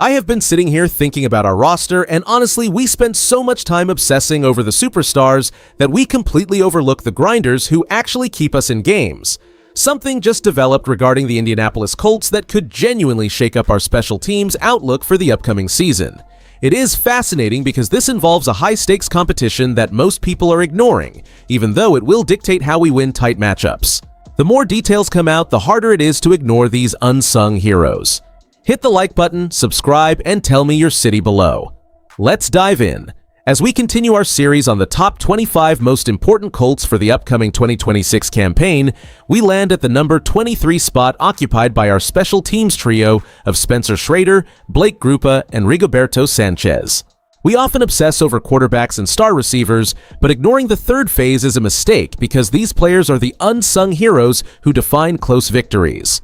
I have been sitting here thinking about our roster, and honestly, we spend so much time obsessing over the superstars that we completely overlook the grinders who actually keep us in games. Something just developed regarding the Indianapolis Colts that could genuinely shake up our special teams' outlook for the upcoming season. It is fascinating because this involves a high-stakes competition that most people are ignoring, even though it will dictate how we win tight matchups. The more details come out, the harder it is to ignore these unsung heroes. Hit the like button, subscribe, and tell me your city below. Let's dive in. As we continue our series on the top 25 most important Colts for the upcoming 2026 campaign, we land at the number 23 spot occupied by our special teams trio of Spencer Schrader, Blake Grupa, and Rigoberto Sanchez. We often obsess over quarterbacks and star receivers, but ignoring the third phase is a mistake because these players are the unsung heroes who define close victories.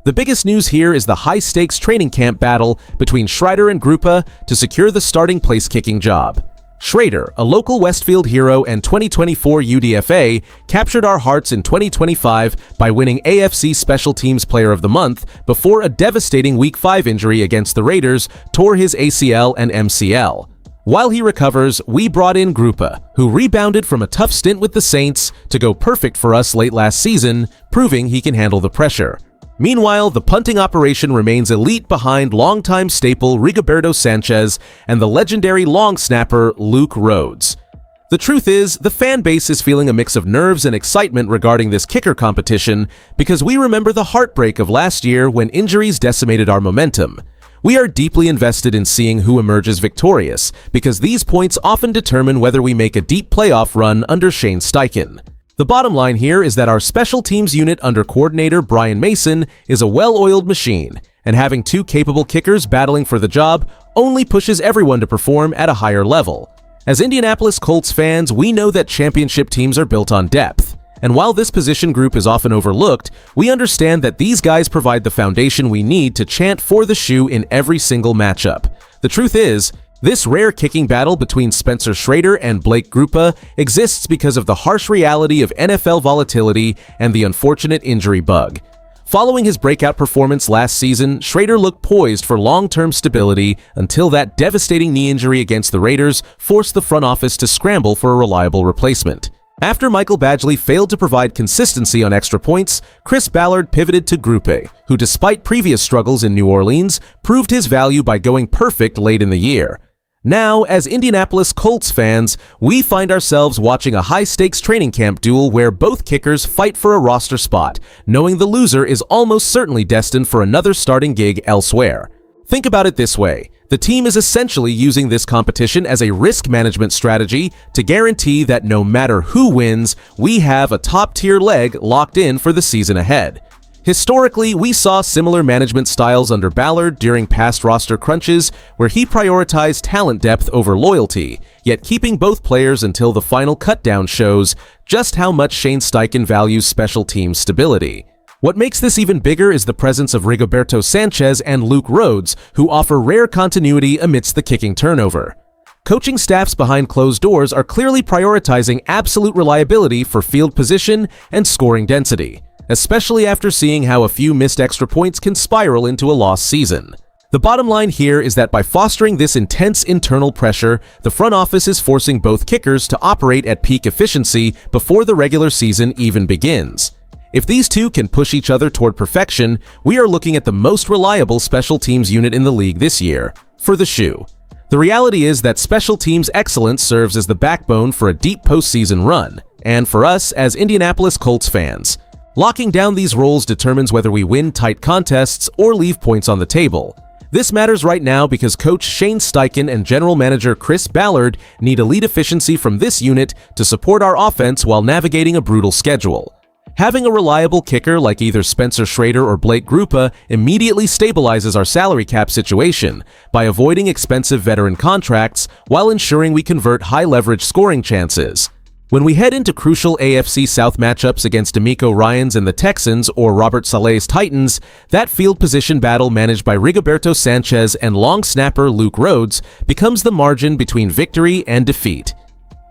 The biggest news here is the high-stakes training camp battle between Schrader and Grupa to secure the starting place-kicking job. Schrader, a local Westfield hero and 2024 UDFA, captured our hearts in 2025 by winning AFC Special Teams Player of the Month before a devastating Week 5 injury against the Raiders tore his ACL and MCL. While he recovers, we brought in Grupa, who rebounded from a tough stint with the Saints to go perfect for us late last season, proving he can handle the pressure. Meanwhile, the punting operation remains elite behind longtime staple Rigoberto Sanchez and the legendary long snapper Luke Rhodes. The truth is, the fan base is feeling a mix of nerves and excitement regarding this kicker competition because we remember the heartbreak of last year when injuries decimated our momentum. We are deeply invested in seeing who emerges victorious because these points often determine whether we make a deep playoff run under Shane Steichen. The bottom line here is that our special teams unit under coordinator Brian Mason is a well-oiled machine, and having two capable kickers battling for the job only pushes everyone to perform at a higher level. As Indianapolis Colts fans, we know that championship teams are built on depth, and while this position group is often overlooked, we understand that these guys provide the foundation we need to chant for the shoe in every single matchup. The truth is, this rare kicking battle between Spencer Schrader and Blake Grupa exists because of the harsh reality of NFL volatility and the unfortunate injury bug. Following his breakout performance last season, Schrader looked poised for long-term stability until that devastating knee injury against the Raiders forced the front office to scramble for a reliable replacement. After Michael Badgley failed to provide consistency on extra points, Chris Ballard pivoted to Grupe, who despite previous struggles in New Orleans, proved his value by going perfect late in the year. Now, as Indianapolis Colts fans, we find ourselves watching a high-stakes training camp duel where both kickers fight for a roster spot, knowing the loser is almost certainly destined for another starting gig elsewhere. Think about it this way. The team is essentially using this competition as a risk management strategy to guarantee that no matter who wins, we have a top-tier leg locked in for the season ahead. Historically, we saw similar management styles under Ballard during past roster crunches where he prioritized talent depth over loyalty, yet keeping both players until the final cutdown shows just how much Shane Steichen values special team stability. What makes this even bigger is the presence of Rigoberto Sanchez and Luke Rhodes, who offer rare continuity amidst the kicking turnover. Coaching staffs behind closed doors are clearly prioritizing absolute reliability for field position and scoring density, especially after seeing how a few missed extra points can spiral into a lost season. The bottom line here is that by fostering this intense internal pressure, the front office is forcing both kickers to operate at peak efficiency before the regular season even begins. If these two can push each other toward perfection, we are looking at the most reliable special teams unit in the league this year, for the shoe. The reality is that special teams excellence serves as the backbone for a deep postseason run, and for us as Indianapolis Colts fans, locking down these roles determines whether we win tight contests or leave points on the table. This matters right now because Coach Shane Steichen and General Manager Chris Ballard need elite efficiency from this unit to support our offense while navigating a brutal schedule. Having a reliable kicker like either Spencer Schrader or Blake Grupa immediately stabilizes our salary cap situation by avoiding expensive veteran contracts while ensuring we convert high-leverage scoring chances. When we head into crucial AFC South matchups against D'Amico Ryans and the Texans or Robert Saleh's Titans, that field position battle managed by Rigoberto Sanchez and long snapper Luke Rhodes becomes the margin between victory and defeat.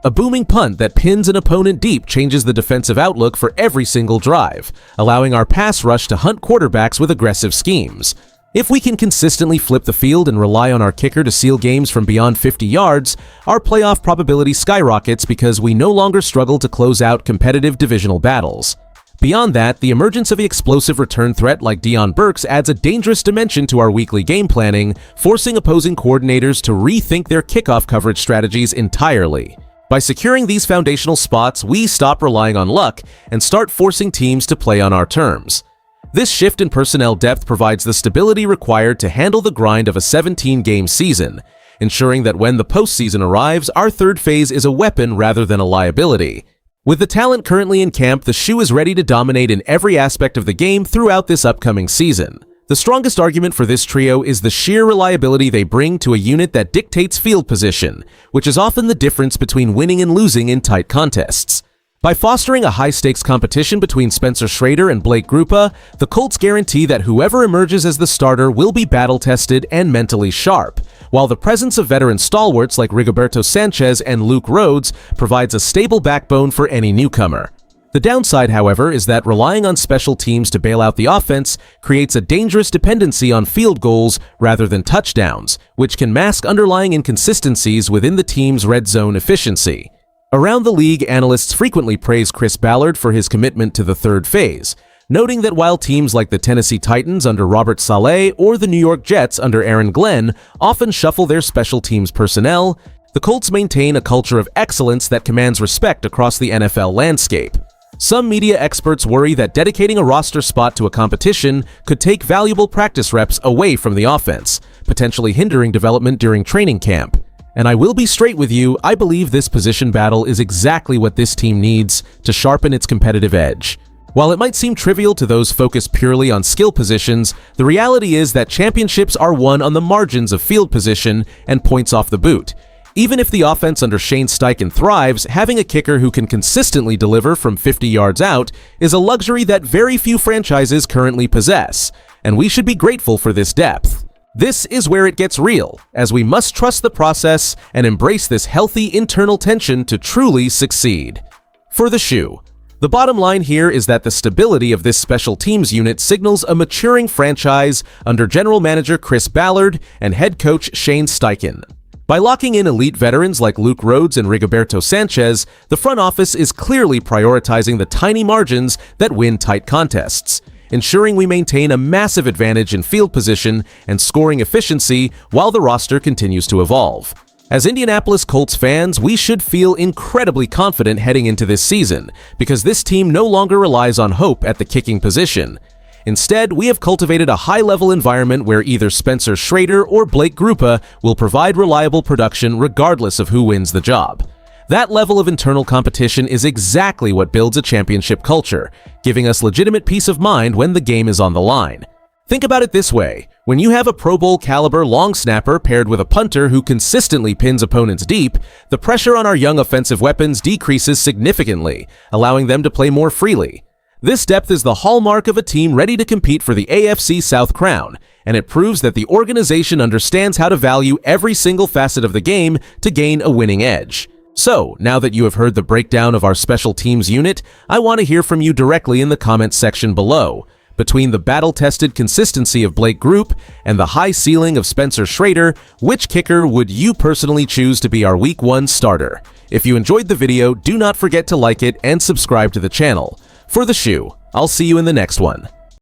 A booming punt that pins an opponent deep changes the defensive outlook for every single drive, allowing our pass rush to hunt quarterbacks with aggressive schemes. If we can consistently flip the field and rely on our kicker to seal games from beyond 50 yards, our playoff probability skyrockets because we no longer struggle to close out competitive divisional battles. Beyond that, the emergence of the explosive return threat like Deion Burks adds a dangerous dimension to our weekly game planning, forcing opposing coordinators to rethink their kickoff coverage strategies entirely. By securing these foundational spots, we stop relying on luck and start forcing teams to play on our terms. This shift in personnel depth provides the stability required to handle the grind of a 17-game season, ensuring that when the postseason arrives, our third phase is a weapon rather than a liability. With the talent currently in camp, the Shoe is ready to dominate in every aspect of the game throughout this upcoming season. The strongest argument for this trio is the sheer reliability they bring to a unit that dictates field position, which is often the difference between winning and losing in tight contests. By fostering a high-stakes competition between Spencer Schrader and Blake Grupa, the Colts guarantee that whoever emerges as the starter will be battle-tested and mentally sharp, while the presence of veteran stalwarts like Rigoberto Sanchez and Luke Rhodes provides a stable backbone for any newcomer. The downside, however, is that relying on special teams to bail out the offense creates a dangerous dependency on field goals rather than touchdowns, which can mask underlying inconsistencies within the team's red zone efficiency. Around the league, analysts frequently praise Chris Ballard for his commitment to the third phase, noting that while teams like the Tennessee Titans under Robert Saleh or the New York Jets under Aaron Glenn often shuffle their special teams personnel, the Colts maintain a culture of excellence that commands respect across the NFL landscape. Some media experts worry that dedicating a roster spot to a competition could take valuable practice reps away from the offense, potentially hindering development during training camp. And I will be straight with you, I believe this position battle is exactly what this team needs to sharpen its competitive edge. While it might seem trivial to those focused purely on skill positions, the reality is that championships are won on the margins of field position and points off the boot. Even if the offense under Shane Steichen thrives, having a kicker who can consistently deliver from 50 yards out is a luxury that very few franchises currently possess, and we should be grateful for this depth. This is where it gets real, as we must trust the process and embrace this healthy internal tension to truly succeed. For the Shoe, the bottom line here is that the stability of this special teams unit signals a maturing franchise under general manager Chris Ballard and head coach Shane Steichen. By locking in elite veterans like Luke Rhodes and Rigoberto Sanchez, the front office is clearly prioritizing the tiny margins that win tight contests, ensuring we maintain a massive advantage in field position and scoring efficiency while the roster continues to evolve. As Indianapolis Colts fans, we should feel incredibly confident heading into this season because this team no longer relies on hope at the kicking position. Instead, we have cultivated a high-level environment where either Spencer Schrader or Blake Grupa will provide reliable production regardless of who wins the job. That level of internal competition is exactly what builds a championship culture, giving us legitimate peace of mind when the game is on the line. Think about it this way. When you have a Pro Bowl caliber long snapper paired with a punter who consistently pins opponents deep, the pressure on our young offensive weapons decreases significantly, allowing them to play more freely. This depth is the hallmark of a team ready to compete for the AFC South crown, and it proves that the organization understands how to value every single facet of the game to gain a winning edge. So, now that you have heard the breakdown of our special teams unit, I want to hear from you directly in the comments section below. Between the battle-tested consistency of Blake Grupa and the high ceiling of Spencer Schrader, which kicker would you personally choose to be our Week 1 starter? If you enjoyed the video, do not forget to like it and subscribe to the channel. For the Shoe, I'll see you in the next one.